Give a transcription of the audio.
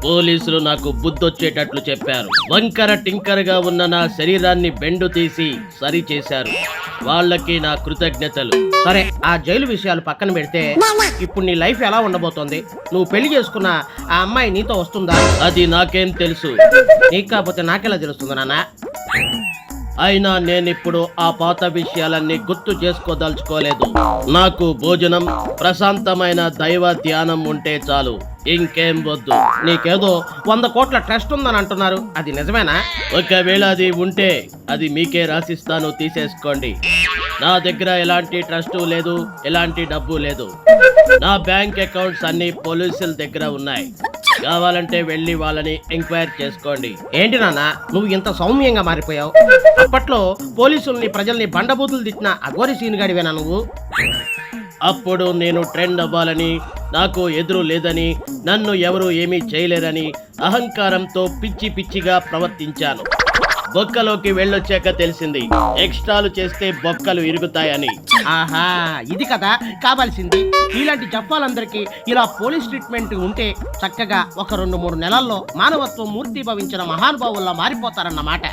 పోలీసులు నాకు బుద్ధొచ్చేటట్లు చెప్పారు. వంకర టింకరగా ఉన్న నా శరీరాన్ని బెండు తీసి సరి చేశారు. వాళ్ళకి నా కృతజ్ఞతలు. సరే, ఆ జైలు విషయాలు పక్కన పెడితే ఇప్పుడు నీ లైఫ్ ఎలా ఉండబోతోంది? నువ్వు పెళ్లి చేసుకున్న ఆ అమ్మాయి నీతో వస్తుందా? అది నాకేం తెలుసు. నీకు కాకపోతే నాకెలా తెలుస్తుంది నాన్న? అయినా నేనిప్పుడు ఆ పాత విషయాలన్నీ గుర్తు చేసుకోదలుచుకోలేదు. నాకు భోజనం, ప్రశాంతమైన దైవ ధ్యానం ఉంటే చాలు, ఇంకేం వద్దు. నీకేదో 100 కోట్ల ట్రస్ట్ ఉందని అంటున్నారు, అది నిజమేనా? ఒకవేళ అది ఉంటే అది మీకే రాసిస్తాను, తీసేసుకోండి. నా దగ్గర ఎలాంటి ట్రస్టు లేదు, ఎలాంటి డబ్బు లేదు. నా బ్యాంక్ అకౌంట్స్ అన్ని పోలీసుల దగ్గర ఉన్నాయి. కావాలంటే వెళ్ళి వాళ్ళని ఎంక్వైరీ చేసుకోండి. ఏంటి నాన్న నువ్వు ఇంత సౌమ్యంగా మారిపోయావు? అప్పట్లో పోలీసుల్ని ప్రజల్ని బండబూతులు తిట్టిన అఘోరి సీనుగాడివేనా నువ్వు? అప్పుడు నేను ట్రెండ్ అవ్వాలని, నాకు ఎదురు లేదని, నన్ను ఎవరు ఏమీ చేయలేరని అహంకారంతో పిచ్చి పిచ్చిగా ప్రవర్తించాను. బొక్కలోకి వెళ్ళొచ్చాక తెలిసింది ఎక్స్ట్రాలు చేస్తే బొక్కలు ఇరుగుతాయని. ఆహా, ఇది కదా కావాల్సింది. ఇలాంటి జఫాలందరికీ ఇలా పోలీస్ ట్రీట్మెంట్ ఉంటే చక్కగా ఒక 2-3 నెలల్లో మానవత్వం మూర్తి భవించిన మహానుభావుల్లా మారిపోతారన్నమాట.